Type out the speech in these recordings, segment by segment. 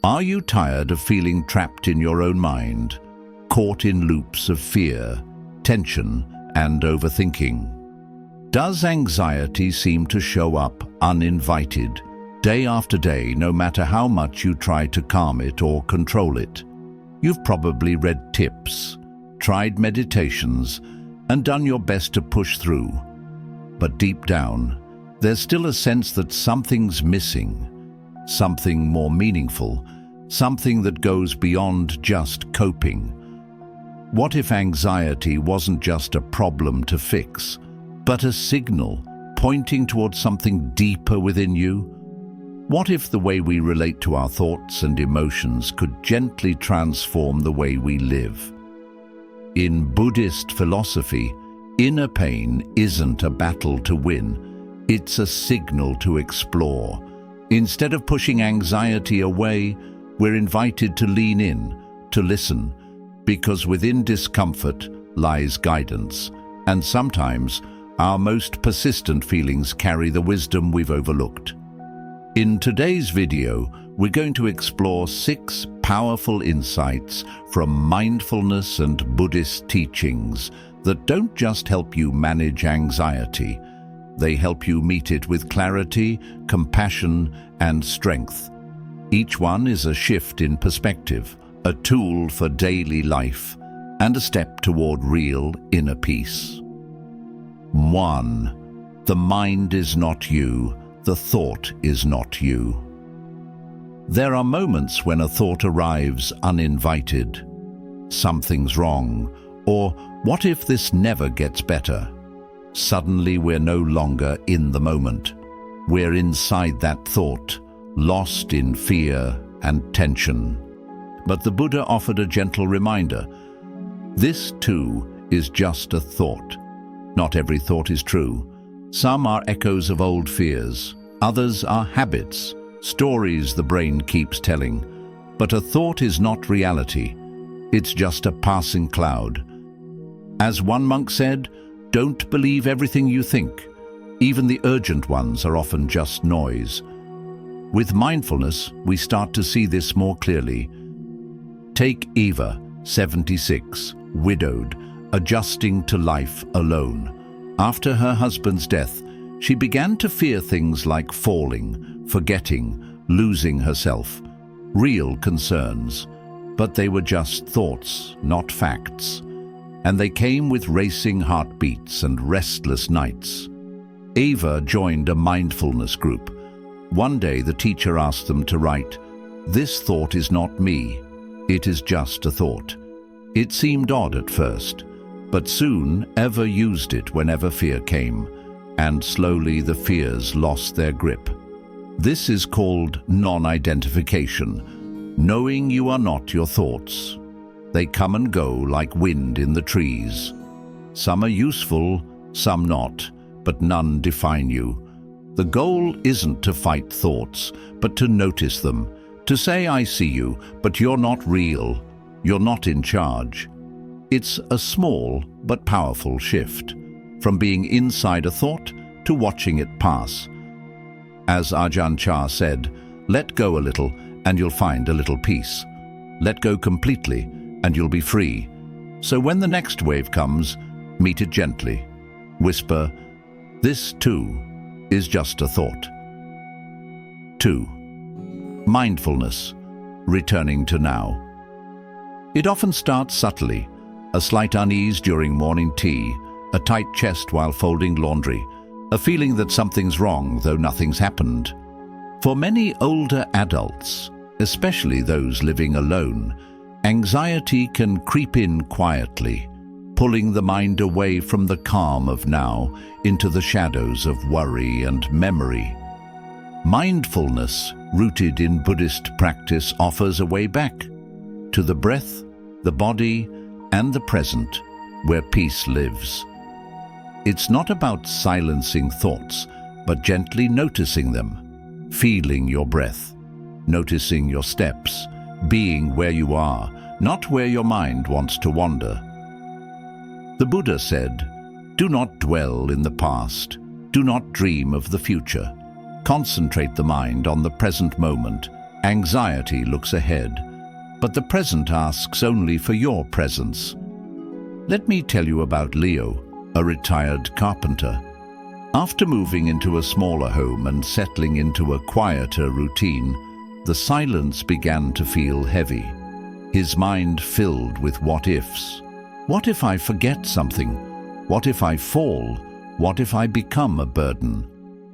Are you tired of feeling trapped in your own mind, caught in loops of fear, tension, and overthinking? Does anxiety seem to show up uninvited, day after day, no matter how much you try to calm it or control it? You've probably read tips, tried meditations, and done your best to push through. But deep down, there's still a sense that something's missing, something more meaningful, something that goes beyond just coping. What if anxiety wasn't just a problem to fix, but a signal pointing towards something deeper within you? What if the way we relate to our thoughts and emotions could gently transform the way we live? In Buddhist philosophy, inner pain isn't a battle to win, it's a signal to explore. Instead of pushing anxiety away, we're invited to lean in, to listen, because within discomfort lies guidance, and sometimes our most persistent feelings carry the wisdom we've overlooked. In today's video, we're going to explore 6 powerful insights from mindfulness and Buddhist teachings that don't just help you manage anxiety, they help you meet it with clarity, compassion, and strength. Each one is a shift in perspective, a tool for daily life, and a step toward real inner peace. 1. The mind is not you. The thought is not you. There are moments when a thought arrives uninvited. Something's wrong, or what if this never gets better? Suddenly we're no longer in the moment. We're inside that thought, lost in fear and tension. But the Buddha offered a gentle reminder. This too is just a thought. Not every thought is true. Some are echoes of old fears. Others are habits, stories the brain keeps telling. But a thought is not reality. It's just a passing cloud. As one monk said, don't believe everything you think. Even the urgent ones are often just noise. With mindfulness, we start to see this more clearly. Take Eva, 76, widowed, adjusting to life alone. After her husband's death, she began to fear things like falling, forgetting, losing herself. Real concerns. But they were just thoughts, not facts. And they came with racing heartbeats and restless nights. Eva joined a mindfulness group. One day the teacher asked them to write, "This thought is not me. It is just a thought." It seemed odd at first, but soon Eva used it whenever fear came, and slowly the fears lost their grip. This is called non-identification, knowing you are not your thoughts. They come and go like wind in the trees. Some are useful, some not, but none define you. The goal isn't to fight thoughts, but to notice them, to say, "I see you, but you're not real. You're not in charge." It's a small but powerful shift, from being inside a thought to watching it pass. As Ajahn Chah said, let go a little and you'll find a little peace. Let go completely and you'll be free. So when the next wave comes, meet it gently. Whisper, "This too is just a thought." 2. Mindfulness, returning to now. It often starts subtly. A slight unease during morning tea, a tight chest while folding laundry, a feeling that something's wrong though nothing's happened. For many older adults, especially those living alone, anxiety can creep in quietly, pulling the mind away from the calm of now into the shadows of worry and memory. Mindfulness, rooted in Buddhist practice, offers a way back to the breath, the body, and the present, where peace lives. It's not about silencing thoughts, but gently noticing them, feeling your breath, noticing your steps, being where you are, not where your mind wants to wander. The Buddha said, "Do not dwell in the past, do not dream of the future. Concentrate the mind on the present moment, Anxiety looks ahead, but the present asks only for your presence. Let me tell you about Leo, a retired carpenter. After moving into a smaller home and settling into a quieter routine, the silence began to feel heavy. His mind filled with what-ifs. What if I forget something? What if I fall? What if I become a burden?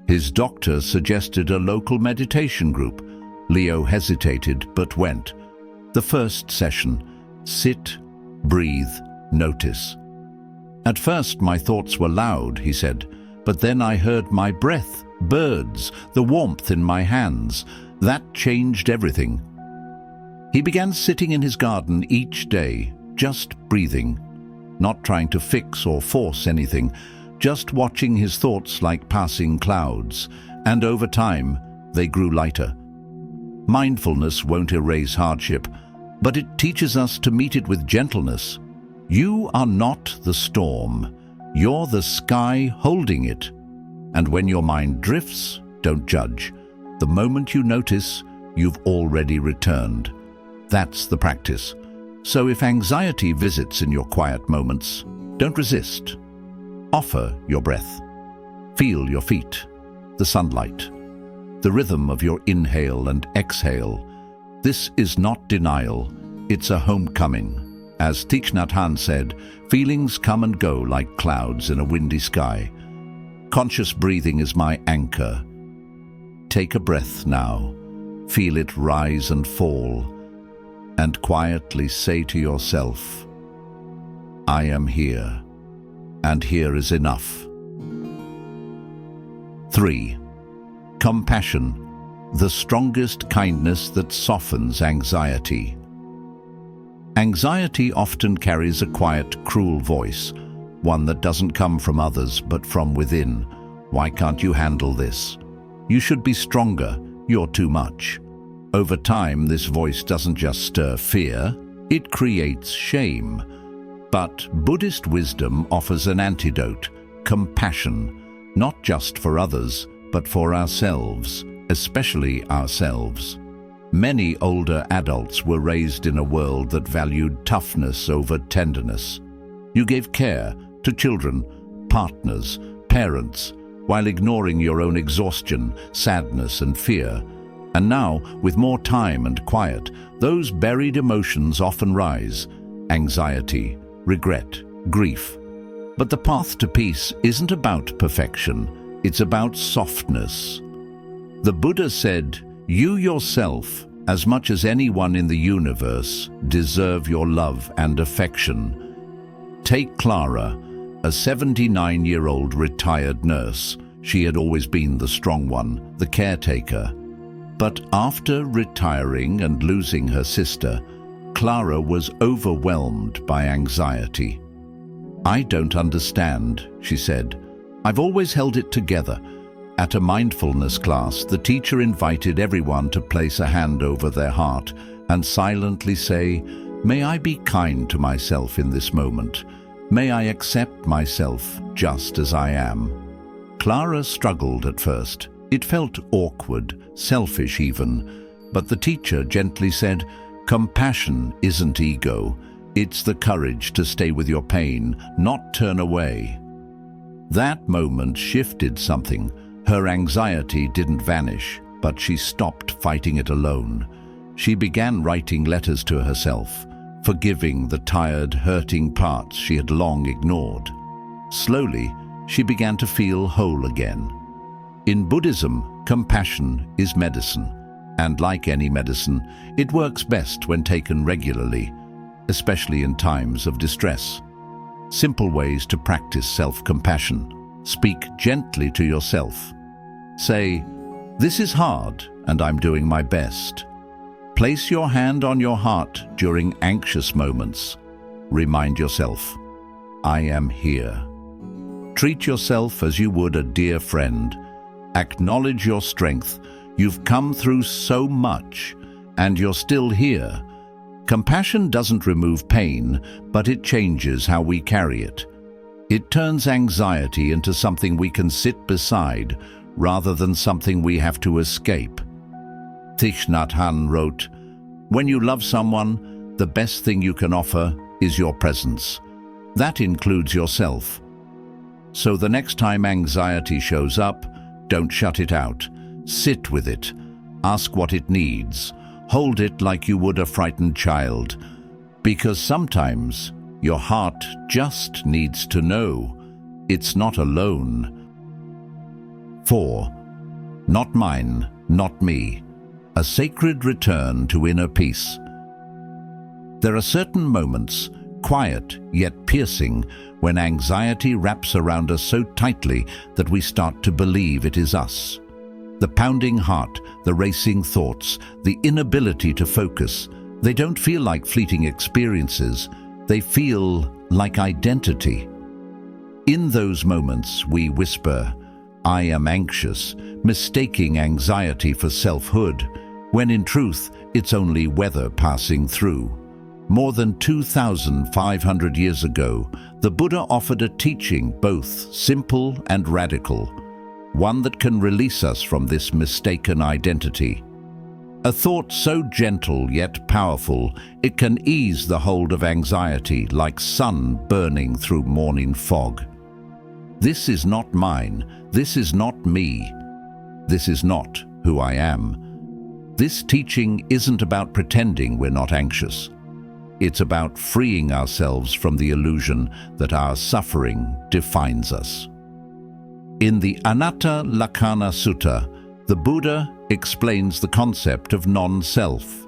His doctor suggested a local meditation group. Leo hesitated but went. The first session: sit, breathe, notice. At first my thoughts were loud, he said, but then I heard my breath, birds, the warmth in my hands. That changed everything. He began sitting in his garden each day, just breathing, not trying to fix or force anything, just watching his thoughts like passing clouds, and over time, they grew lighter. Mindfulness won't erase hardship, but it teaches us to meet it with gentleness. You are not the storm. You're the sky holding it. And when your mind drifts, don't judge. The moment you notice, you've already returned. That's the practice. So if anxiety visits in your quiet moments, don't resist. Offer your breath. Feel your feet, the sunlight, the rhythm of your inhale and exhale. This is not denial, it's a homecoming. As Thich Nhat Hanh said, feelings come and go like clouds in a windy sky. Conscious breathing is my anchor. Take a breath now. Feel it rise and fall, and quietly say to yourself, I am here, and here is enough. 3. Compassion, the strongest kindness that softens anxiety. Anxiety often carries a quiet, cruel voice, one that doesn't come from others but from within. Why can't you handle this? You should be stronger. You're too much. Over time, this voice doesn't just stir fear, it creates shame. But Buddhist wisdom offers an antidote: compassion, not just for others, but for ourselves, especially ourselves. Many older adults were raised in a world that valued toughness over tenderness. You gave care to children, partners, parents, while ignoring your own exhaustion, sadness, and fear. And now, with more time and quiet, those buried emotions often rise: anxiety, regret, grief. But the path to peace isn't about perfection, it's about softness. The Buddha said, you yourself, as much as anyone in the universe, deserve your love and affection. Take Clara, a 79-year-old retired nurse. She had always been the strong one, the caretaker. But after retiring and losing her sister, Clara was overwhelmed by anxiety. I don't understand, she said. I've always held it together. At a mindfulness class, the teacher invited everyone to place a hand over their heart and silently say, may I be kind to myself in this moment? May I accept myself just as I am? Clara struggled at first. It felt awkward, selfish even. But the teacher gently said, compassion isn't ego. It's the courage to stay with your pain, not turn away. That moment shifted something. Her anxiety didn't vanish, but she stopped fighting it alone. She began writing letters to herself, forgiving the tired, hurting parts she had long ignored. Slowly, she began to feel whole again. In Buddhism, compassion is medicine, and like any medicine, it works best when taken regularly, especially in times of distress. Simple ways to practice self-compassion. Speak gently to yourself. Say, this is hard and I'm doing my best. Place your hand on your heart during anxious moments. Remind yourself, I am here. Treat yourself as you would a dear friend. Acknowledge your strength. You've come through so much and you're still here. Compassion doesn't remove pain, but it changes how we carry it. It turns anxiety into something we can sit beside rather than something we have to escape. Thich Nhat Hanh wrote, "When you love someone, the best thing you can offer is your presence. That includes yourself." So the next time anxiety shows up, don't shut it out. Sit with it. Ask what it needs. Hold it like you would a frightened child. Because sometimes your heart just needs to know it's not alone. 4. Not mine, not me. A sacred return to inner peace. There are certain moments, quiet yet piercing, when anxiety wraps around us so tightly that we start to believe it is us. The pounding heart, the racing thoughts, the inability to focus, they don't feel like fleeting experiences, they feel like identity. In those moments, we whisper, "I am anxious," mistaking anxiety for selfhood, when in truth, it's only weather passing through. More than 2,500 years ago, the Buddha offered a teaching both simple and radical, one that can release us from this mistaken identity. A thought so gentle yet powerful, it can ease the hold of anxiety like sun burning through morning fog. This is not mine, this is not me, this is not who I am. This teaching isn't about pretending we're not anxious. It's about freeing ourselves from the illusion that our suffering defines us. In the Anatta Lakkhana Sutta, the Buddha explains the concept of non-self,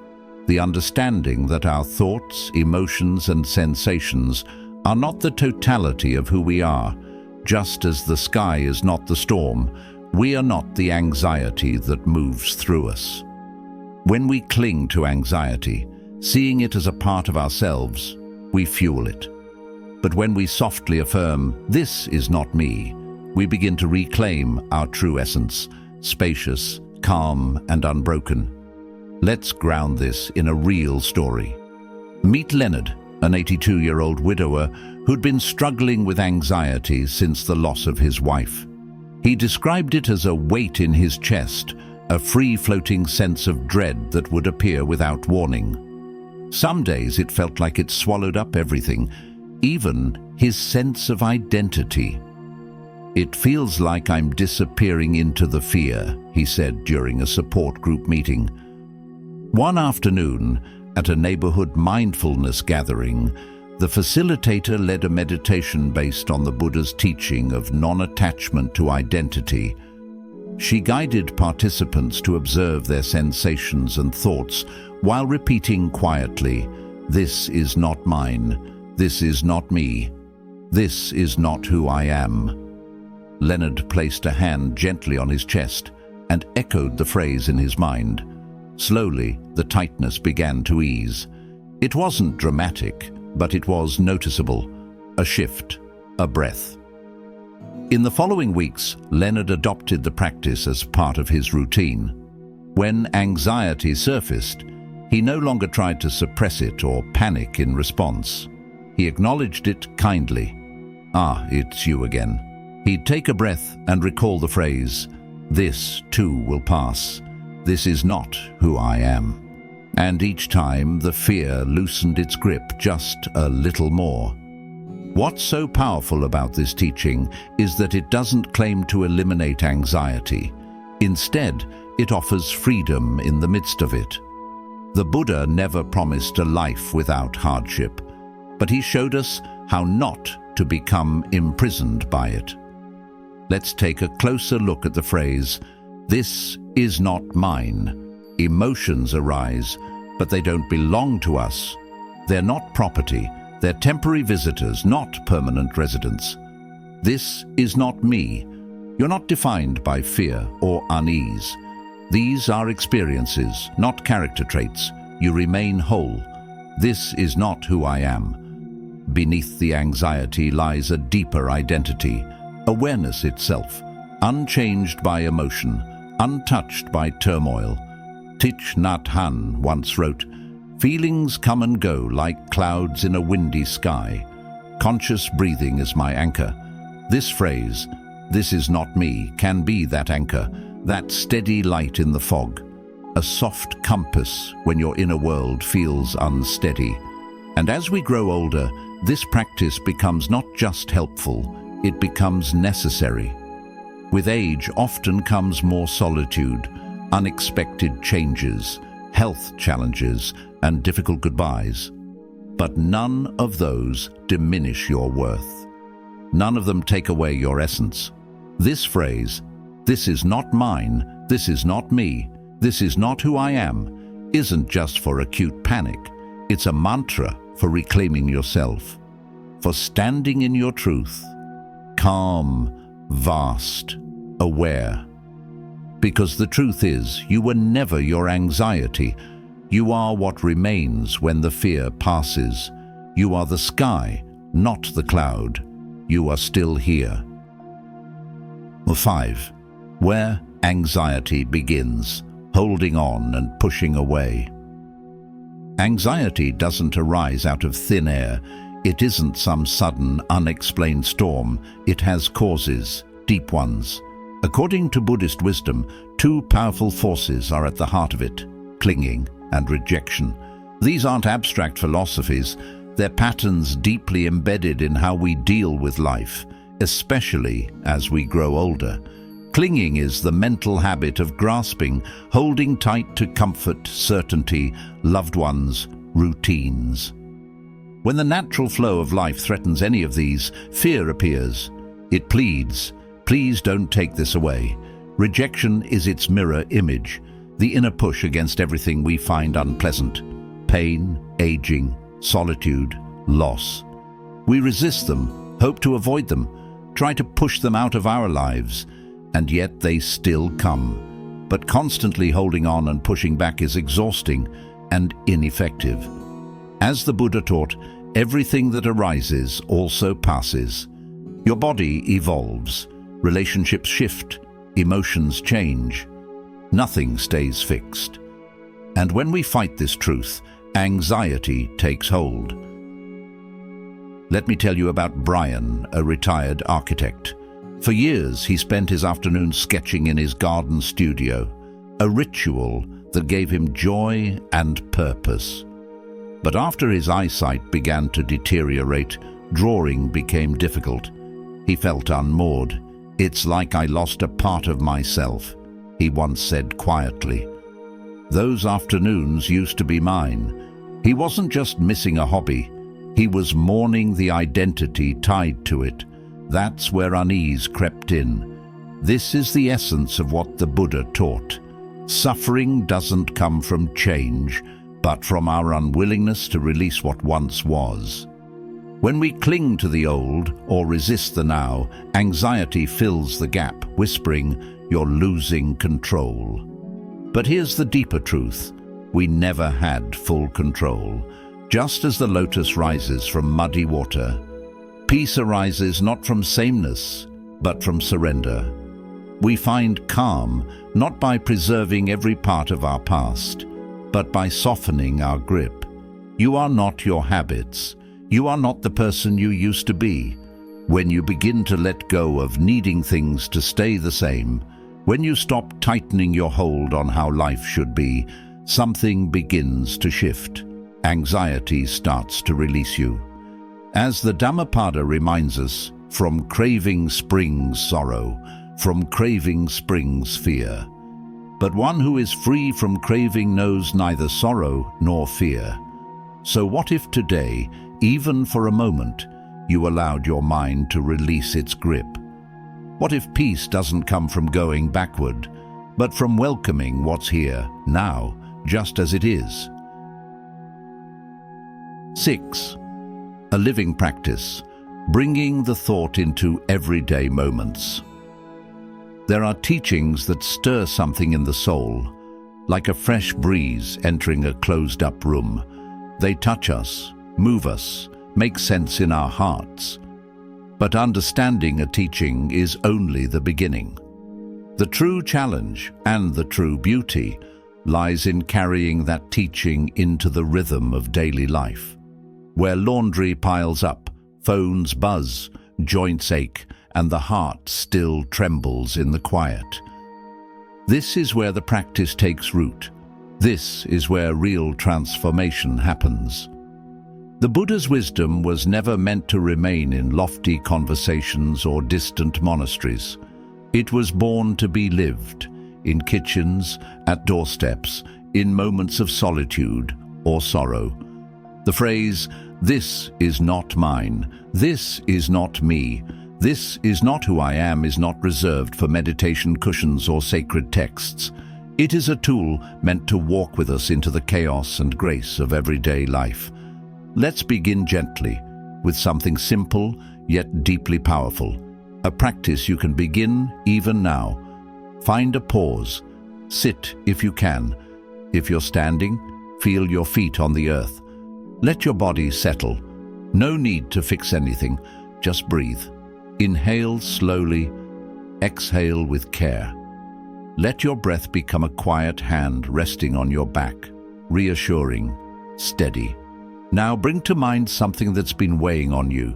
the understanding that our thoughts, emotions, and sensations are not the totality of who we are. Just as the sky is not the storm, we are not the anxiety that moves through us. When we cling to anxiety, seeing it as a part of ourselves, we fuel it. But when we softly affirm, "This is not me," we begin to reclaim our true essence, spacious, calm, and unbroken. Let's ground this in a real story. Meet Leonard, an 82-year-old widower who'd been struggling with anxiety since the loss of his wife. He described it as a weight in his chest, a free-floating sense of dread that would appear without warning. Some days it felt like it swallowed up everything, even his sense of identity. "It feels like I'm disappearing into the fear," he said during a support group meeting. One afternoon, at a neighborhood mindfulness gathering, the facilitator led a meditation based on the Buddha's teaching of non-attachment to identity. She guided participants to observe their sensations and thoughts while repeating quietly, "This is not mine, this is not me, this is not who I am." Leonard placed a hand gently on his chest and echoed the phrase in his mind. Slowly, the tightness began to ease. It wasn't dramatic, but it was noticeable. A shift, a breath. In the following weeks, Leonard adopted the practice as part of his routine. When anxiety surfaced, he no longer tried to suppress it or panic in response. He acknowledged it kindly. "Ah, it's you again." He'd take a breath and recall the phrase, "This too will pass. This is not who I am." And each time, the fear loosened its grip just a little more. What's so powerful about this teaching is that it doesn't claim to eliminate anxiety. Instead, it offers freedom in the midst of it. The Buddha never promised a life without hardship, but he showed us how not to become imprisoned by it. Let's take a closer look at the phrase, "This is not mine." Emotions arise, but they don't belong to us. They're not property. They're temporary visitors, not permanent residents. This is not me. You're not defined by fear or unease. These are experiences, not character traits. You remain whole. This is not who I am. Beneath the anxiety lies a deeper identity, awareness itself, unchanged by emotion, untouched by turmoil. Thich Nhat Hanh once wrote, "Feelings come and go like clouds in a windy sky. Conscious breathing is my anchor." This phrase, "This is not me," can be that anchor, that steady light in the fog. a soft compass when your inner world feels unsteady. And as we grow older, this practice becomes not just helpful, it becomes necessary. With age often comes more solitude, unexpected changes, health challenges, and difficult goodbyes. But none of those diminish your worth. None of them take away your essence. This phrase, "This is not mine, this is not me, this is not who I am," isn't just for acute panic. It's a mantra for reclaiming yourself, for standing in your truth, calm, vast, aware. Because the truth is, you were never your anxiety. You are what remains when the fear passes. You are the sky, not the cloud. You are still here. 5. Where anxiety begins, holding on and pushing away. Anxiety doesn't arise out of thin air. It isn't some sudden, unexplained storm. It has causes, deep ones. According to Buddhist wisdom, two powerful forces are at the heart of it: clinging and rejection. These aren't abstract philosophies. They're patterns deeply embedded in how we deal with life, especially as we grow older. Clinging is the mental habit of grasping, holding tight to comfort, certainty, loved ones, routines. When the natural flow of life threatens any of these, fear appears. It pleads, "Please don't take this away." Rejection is its mirror image, the inner push against everything we find unpleasant. Pain, aging, solitude, loss. We resist them, hope to avoid them, try to push them out of our lives, and yet they still come. But constantly holding on and pushing back is exhausting and ineffective. As the Buddha taught, everything that arises also passes. Your body evolves, relationships shift, emotions change. Nothing stays fixed. And when we fight this truth, anxiety takes hold. Let me tell you about Brian, a retired architect. For years, he spent his afternoons sketching in his garden studio, a ritual that gave him joy and purpose. But after his eyesight began to deteriorate, drawing became difficult. He felt unmoored. "It's like I lost a part of myself," he once said quietly. "Those afternoons used to be mine." He wasn't just missing a hobby. He was mourning the identity tied to it. That's where unease crept in. This is the essence of what the Buddha taught. Suffering doesn't come from change, but from our unwillingness to release what once was. When we cling to the old or resist the now, anxiety fills the gap, whispering, "You're losing control." But here's the deeper truth. We never had full control. Just as the lotus rises from muddy water, peace arises not from sameness, but from surrender. We find calm not by preserving every part of our past, but by softening our grip. You are not your habits. You are not the person you used to be. When you begin to let go of needing things to stay the same, when you stop tightening your hold on how life should be, something begins to shift. Anxiety starts to release you. As the Dhammapada reminds us, from craving springs sorrow, from craving springs fear. But one who is free from craving knows neither sorrow nor fear. So what if today, even for a moment, you allowed your mind to release its grip? What if peace doesn't come from going backward, but from welcoming what's here, now, just as it is? 6. A living practice, bringing the thought into everyday moments. There are teachings that stir something in the soul, like a fresh breeze entering a closed-up room. They touch us, move us, make sense in our hearts. But understanding a teaching is only the beginning. The true challenge and the true beauty lies in carrying that teaching into the rhythm of daily life, where laundry piles up, phones buzz, joints ache, and the heart still trembles in the quiet. This is where the practice takes root, This is where real transformation happens. The Buddha's wisdom was never meant to remain in lofty conversations or distant monasteries. It was born to be lived in kitchens, at doorsteps, in moments of solitude or sorrow. The phrase, "This is not mine, this is not me, this is not who I am," is not reserved for meditation cushions or sacred texts. It is a tool meant to walk with us into the chaos and grace of everyday life. Let's begin gently with something simple yet deeply powerful. A practice you can begin even now. Find a pause. Sit if you can. If you're standing, feel your feet on the earth. Let your body settle. No need to fix anything. Just breathe. Inhale slowly. Exhale with care. Let your breath become a quiet hand resting on your back, reassuring, steady. Now bring to mind something that's been weighing on you,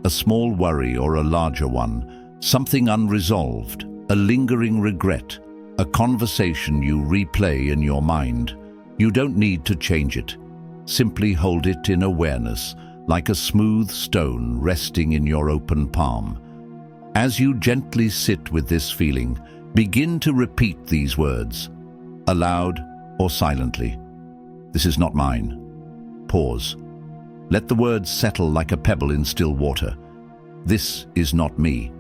a small worry or a larger one, something unresolved, a lingering regret, a conversation you replay in your mind. You don't need to change it. Simply hold it in awareness, like a smooth stone resting in your open palm. As you gently sit with this feeling, begin to repeat these words, aloud or silently. This is not mine. Pause. Let the words settle like a pebble in still water. This is not me.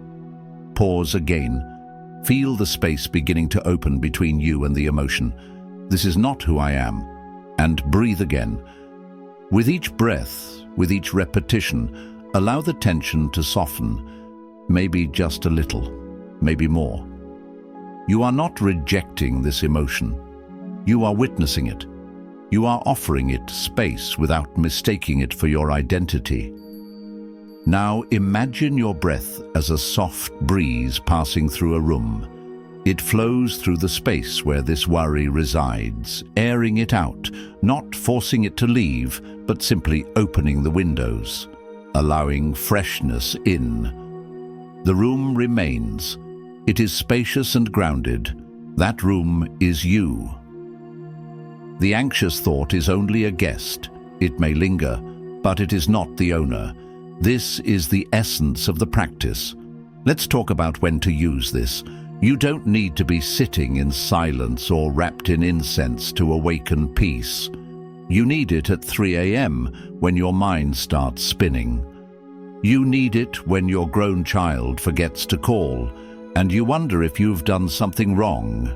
Pause again. Feel the space beginning to open between you and the emotion. This is not who I am. And breathe again. With each breath, with each repetition, allow the tension to soften. Maybe just a little, maybe more. You are not rejecting this emotion. You are witnessing it. You are offering it space without mistaking it for your identity. Now imagine your breath as a soft breeze passing through a room. It flows through the space where this worry resides, airing it out, not forcing it to leave, but simply opening the windows, allowing freshness in. The room remains. It is spacious and grounded. That room is you. The anxious thought is only a guest. It may linger, but it is not the owner. This is the essence of the practice. Let's talk about when to use this. You don't need to be sitting in silence or wrapped in incense to awaken peace. You need it at 3 a.m. when your mind starts spinning. You need it when your grown child forgets to call and you wonder if you've done something wrong.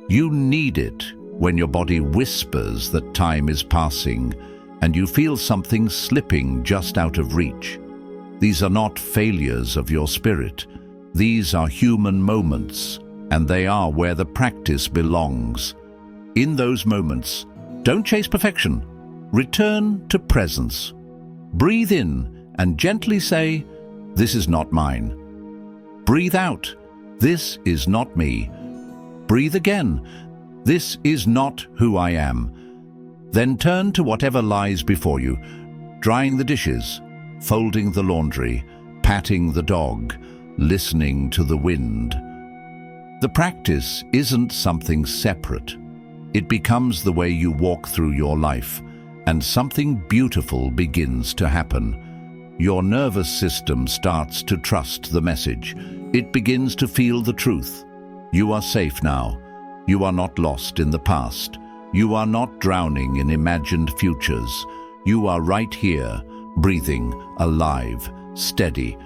You need it when your body whispers that time is passing and you feel something slipping just out of reach. These are not failures of your spirit. These are human moments, and they are where the practice belongs. In those moments, don't chase perfection. Return to presence. Breathe in and gently say, "This is not mine." Breathe out, "This is not me." Breathe again, "This is not who I am." Then turn to whatever lies before you, drying the dishes, folding the laundry, patting the dog, listening to the wind. The practice isn't something separate. It becomes the way you walk through your life, and something beautiful begins to happen. Your nervous system starts to trust the message. It begins to feel the truth. You are safe now. You are not lost in the past. You are not drowning in imagined futures. You are right here, breathing, alive, steady.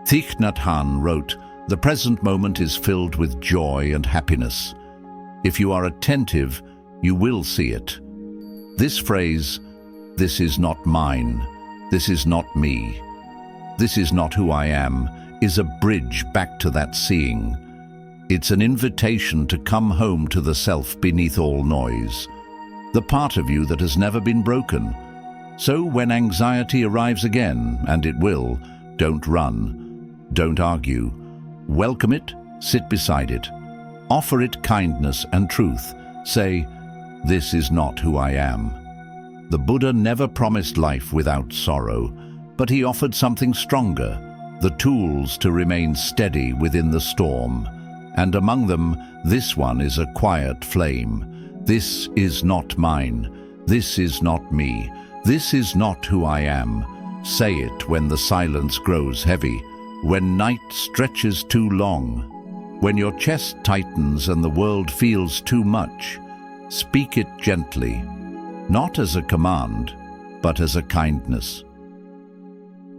Thich Nhat Hanh wrote, "The present moment is filled with joy and happiness. If you are attentive, you will see it." This phrase, "This is not mine, this is not me, this is not who I am," is a bridge back to that seeing. It's an invitation to come home to the self beneath all noise, the part of you that has never been broken. So when anxiety arrives again, and it will, don't run. Don't argue. Welcome it, sit beside it. Offer it kindness and truth. Say, "This is not who I am." The Buddha never promised life without sorrow, but he offered something stronger, the tools to remain steady within the storm. And among them, this one is a quiet flame. This is not mine. This is not me. This is not who I am. Say it when the silence grows heavy, when night stretches too long, when your chest tightens and the world feels too much. Speak it gently, not as a command, but as a kindness.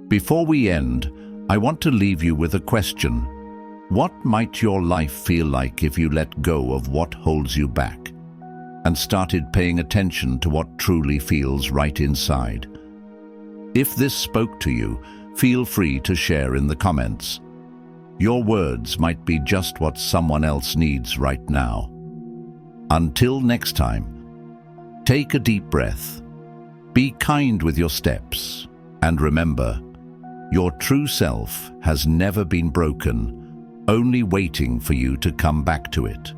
Before we end, I want to leave you with a question. What might your life feel like if you let go of what holds you back and started paying attention to what truly feels right inside? If this spoke to you, feel free to share in the comments. Your words might be just what someone else needs right now. Until next time, take a deep breath, be kind with your steps, and remember, your true self has never been broken, only waiting for you to come back to it.